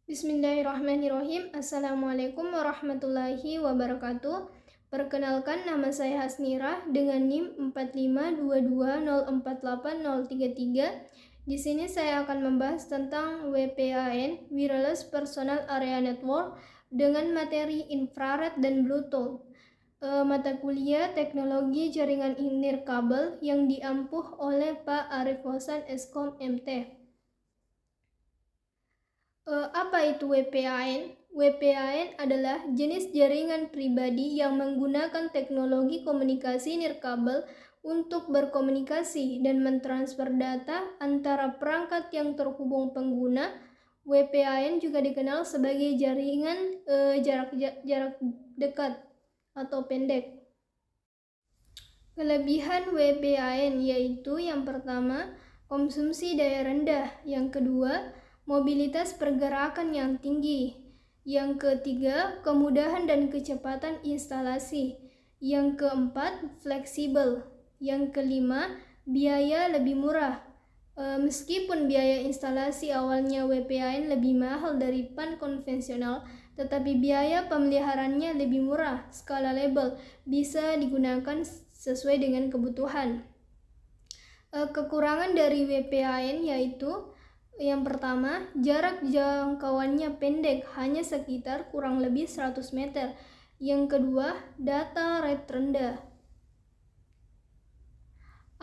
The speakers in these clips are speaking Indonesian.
Bismillahirrahmanirrahim. Assalamualaikum warahmatullahi wabarakatuh. Perkenalkan, nama saya Hasnira dengan NIM 4522048033. Di sini saya akan membahas tentang WPAN, Wireless Personal Area Network, dengan materi infrared dan Bluetooth. Mata kuliah Teknologi Jaringan Nirkabel yang diampuh oleh Pak Arif Hosan Eskom MT. Apa itu WPAN? WPAN adalah jenis jaringan pribadi yang menggunakan teknologi komunikasi nirkabel untuk berkomunikasi dan mentransfer data antara perangkat yang terhubung pengguna. WPAN juga dikenal sebagai jaringan jarak dekat atau pendek. Kelebihan WPAN yaitu yang pertama, konsumsi daya rendah, yang kedua, mobilitas pergerakan yang tinggi, yang ketiga, kemudahan dan kecepatan instalasi, yang keempat, fleksibel, yang kelima, biaya lebih murah. Meskipun biaya instalasi awalnya WPAN lebih mahal dari PAN konvensional, tetapi biaya pemeliharaannya lebih murah. Skala label bisa digunakan sesuai dengan kebutuhan. Kekurangan dari WPAN yaitu yang pertama, jarak jangkauannya pendek, hanya sekitar kurang lebih 100 meter. Yang kedua, data rate rendah.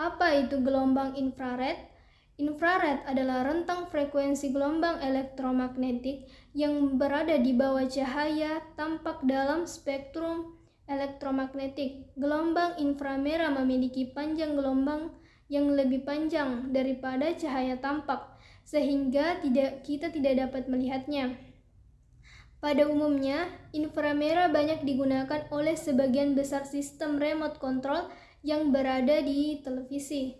Apa itu gelombang infrared? Infrared adalah rentang frekuensi gelombang elektromagnetik yang berada di bawah cahaya tampak dalam spektrum elektromagnetik. Gelombang inframerah memiliki panjang gelombang yang lebih panjang daripada cahaya tampak, sehingga kita tidak dapat melihatnya. Pada umumnya, inframerah banyak digunakan oleh sebagian besar sistem remote control yang berada di televisi.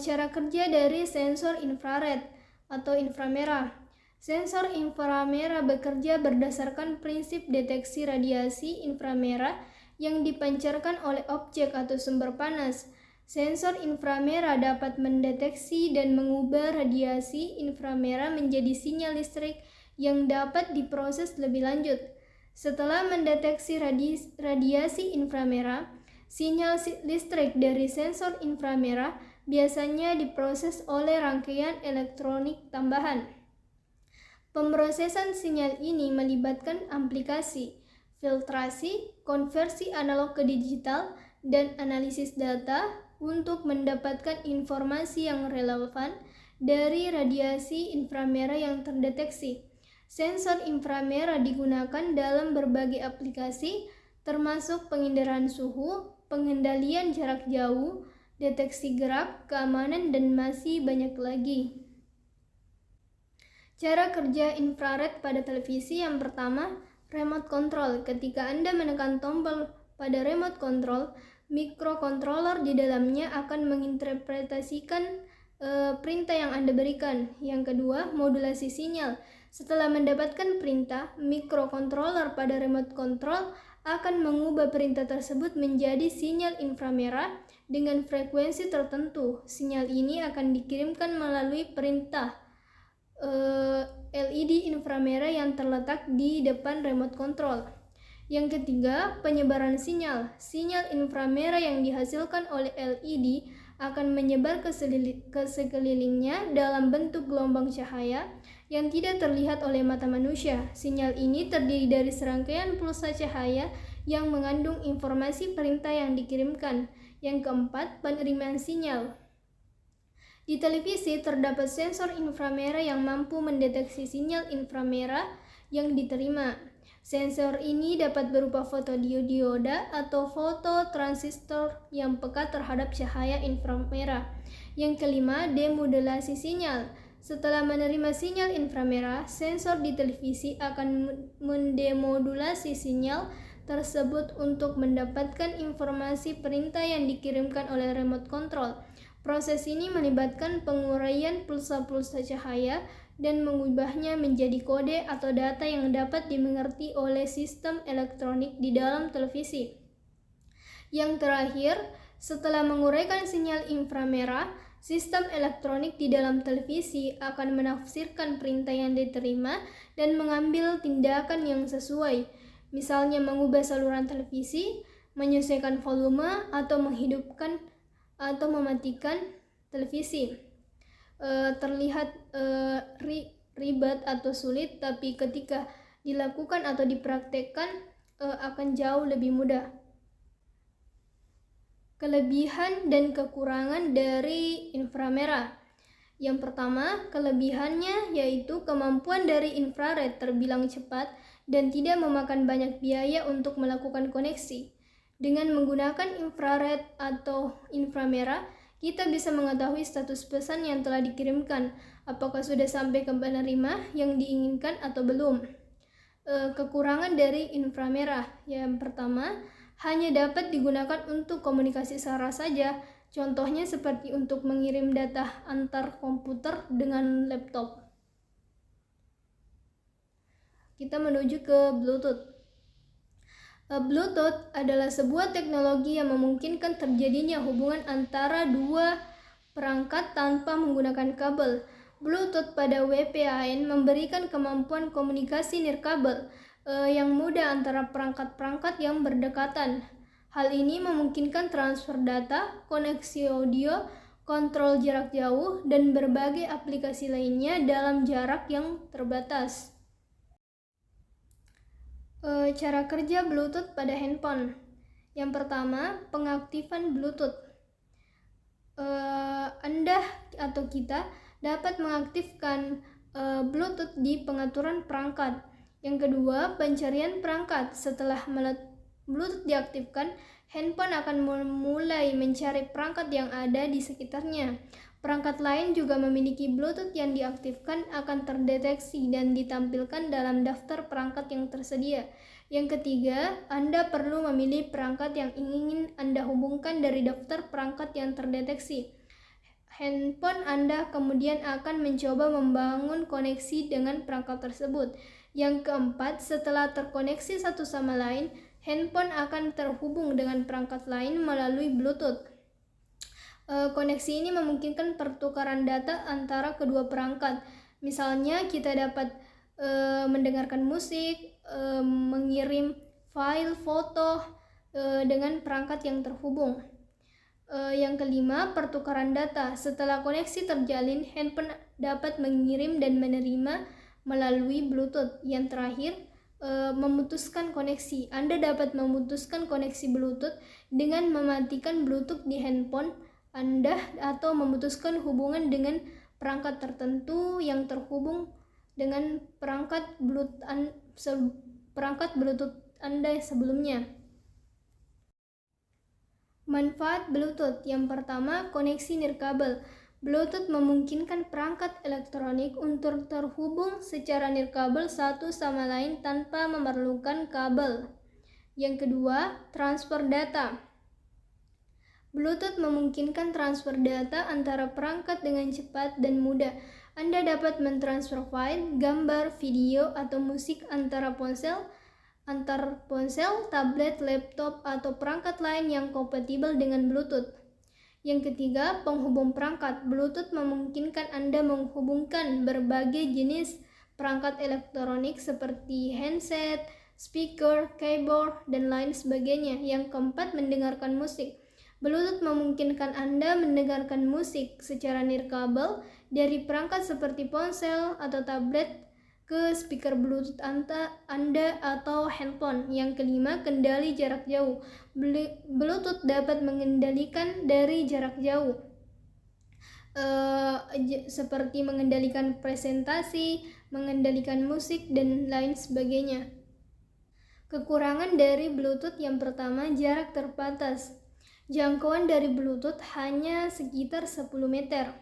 Cara kerja dari sensor infrared atau inframerah. Sensor inframerah bekerja berdasarkan prinsip deteksi radiasi inframerah yang dipancarkan oleh objek atau sumber panas. Sensor inframerah dapat mendeteksi dan mengubah radiasi inframerah menjadi sinyal listrik yang dapat diproses lebih lanjut. Setelah mendeteksi radiasi inframerah, sinyal listrik dari sensor inframerah biasanya diproses oleh rangkaian elektronik tambahan. Pemrosesan sinyal ini melibatkan aplikasi, filtrasi, konversi analog ke digital, dan analisis data untuk mendapatkan informasi yang relevan dari radiasi inframerah yang terdeteksi. Sensor inframerah digunakan dalam berbagai aplikasi, termasuk penginderaan suhu, pengendalian jarak jauh, deteksi gerak, keamanan, dan masih banyak lagi. Cara kerja infrared pada televisi. Yang pertama, remote control. Ketika Anda menekan tombol pada remote control, mikrokontroler di dalamnya akan menginterpretasikan perintah yang Anda berikan. Yang kedua, modulasi sinyal. Setelah mendapatkan perintah, mikrokontroler pada remote control akan mengubah perintah tersebut menjadi sinyal inframerah dengan frekuensi tertentu. Sinyal ini akan dikirimkan melalui perintah LED inframerah yang terletak di depan remote control. Yang ketiga, penyebaran sinyal. Sinyal inframerah yang dihasilkan oleh LED akan menyebar ke sekelilingnya dalam bentuk gelombang cahaya yang tidak terlihat oleh mata manusia. Sinyal ini terdiri dari serangkaian pulsa cahaya yang mengandung informasi perintah yang dikirimkan. Yang keempat, penerimaan sinyal. Di televisi terdapat sensor inframerah yang mampu mendeteksi sinyal inframerah yang diterima. Sensor ini dapat berupa fotodioda atau fototransistor yang peka terhadap cahaya inframerah. Yang kelima, demodulasi sinyal. Setelah menerima sinyal inframerah, sensor di televisi akan mendemodulasi sinyal tersebut untuk mendapatkan informasi perintah yang dikirimkan oleh remote control. Proses ini melibatkan penguraian pulsa-pulsa cahaya dan mengubahnya menjadi kode atau data yang dapat dimengerti oleh sistem elektronik di dalam televisi. Yang terakhir, setelah menguraikan sinyal inframerah, Sistem elektronik di dalam televisi akan menafsirkan perintah yang diterima dan mengambil tindakan yang sesuai, misalnya mengubah saluran televisi, menyesuaikan volume, atau menghidupkan atau mematikan televisi. Terlihat ribet atau sulit, tapi ketika dilakukan atau dipraktekkan akan jauh lebih mudah. Kelebihan dan kekurangan dari inframerah. Yang pertama, kelebihannya yaitu kemampuan dari infrared terbilang cepat dan tidak memakan banyak biaya untuk melakukan koneksi. Dengan menggunakan infrared atau inframerah, kita bisa mengetahui status pesan yang telah dikirimkan, apakah sudah sampai ke penerima yang diinginkan atau belum. Kekurangan dari inframerah. Yang pertama, hanya dapat digunakan untuk komunikasi suara saja, contohnya seperti untuk mengirim data antar komputer dengan laptop. Kita menuju ke Bluetooth. Bluetooth adalah sebuah teknologi yang memungkinkan terjadinya hubungan antara dua perangkat tanpa menggunakan kabel. Bluetooth pada WPAN memberikan kemampuan komunikasi nirkabel yang mudah antara perangkat-perangkat yang berdekatan. Hal ini memungkinkan transfer data, koneksi audio, kontrol jarak jauh, dan berbagai aplikasi lainnya dalam jarak yang terbatas. Cara kerja Bluetooth pada handphone. Yang pertama, pengaktifan Bluetooth. Anda atau kita dapat mengaktifkan Bluetooth di pengaturan perangkat. Yang kedua, pencarian perangkat. Setelah Bluetooth diaktifkan, handphone akan mulai mencari perangkat yang ada di sekitarnya. Perangkat lain juga memiliki Bluetooth yang diaktifkan akan terdeteksi dan ditampilkan dalam daftar perangkat yang tersedia. Yang ketiga, Anda perlu memilih perangkat yang ingin Anda hubungkan dari daftar perangkat yang terdeteksi. Handphone Anda kemudian akan mencoba membangun koneksi dengan perangkat tersebut. Yang keempat, setelah terkoneksi satu sama lain, handphone akan terhubung dengan perangkat lain melalui Bluetooth. Koneksi ini memungkinkan pertukaran data antara kedua perangkat. Misalnya, kita dapat mendengarkan musik, mengirim file foto dengan perangkat yang terhubung. Yang kelima, pertukaran data. Setelah koneksi terjalin, handphone dapat mengirim dan menerima melalui Bluetooth. Yang terakhir, memutuskan koneksi. Anda dapat memutuskan koneksi Bluetooth dengan mematikan Bluetooth di handphone Anda atau memutuskan hubungan dengan perangkat tertentu yang terhubung dengan perangkat Bluetooth Anda sebelumnya. Manfaat Bluetooth. Yang pertama, koneksi nirkabel. Bluetooth memungkinkan perangkat elektronik untuk terhubung secara nirkabel satu sama lain tanpa memerlukan kabel. Yang kedua, transfer data. Bluetooth memungkinkan transfer data antara perangkat dengan cepat dan mudah. Anda dapat mentransfer file, gambar, video, atau musik antar ponsel, tablet, laptop, atau perangkat lain yang kompatibel dengan Bluetooth. Yang ketiga, penghubung perangkat. Bluetooth memungkinkan Anda menghubungkan berbagai jenis perangkat elektronik seperti handset, speaker, keyboard, dan lain sebagainya. Yang keempat, mendengarkan musik. Bluetooth memungkinkan Anda mendengarkan musik secara nirkabel dari perangkat seperti ponsel atau tablet ke speaker Bluetooth Anda atau handphone. Yang kelima, kendali jarak jauh. Bluetooth dapat mengendalikan dari jarak jauh, seperti mengendalikan presentasi, mengendalikan musik, dan lain sebagainya. Kekurangan dari Bluetooth. Yang pertama, jarak terbatas. Jangkauan dari Bluetooth hanya sekitar 10 meter.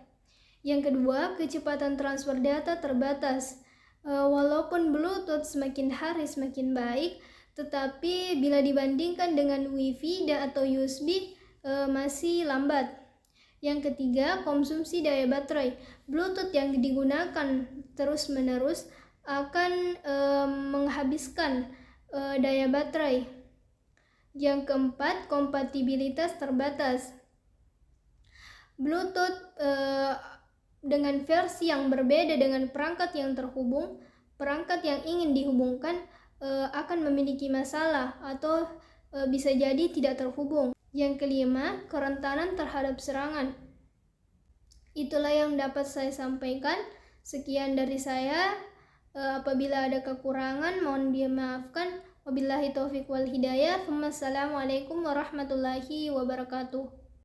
Yang kedua, kecepatan transfer data terbatas. Walaupun Bluetooth semakin hari semakin baik, tetapi bila dibandingkan dengan Wi-Fi atau USB masih lambat. Yang ketiga, konsumsi daya baterai. Bluetooth yang digunakan terus-menerus akan menghabiskan daya baterai. Yang keempat, kompatibilitas terbatas. Bluetooth dengan versi yang berbeda dengan perangkat yang terhubung, perangkat yang ingin dihubungkan akan memiliki masalah atau bisa jadi tidak terhubung. Yang kelima, kerentanan terhadap serangan. Itulah yang dapat saya sampaikan. Sekian dari saya. Apabila ada kekurangan, mohon dimaafkan. Wabillahi taufiq wal hidayah. Wassalamualaikum warahmatullahi wabarakatuh.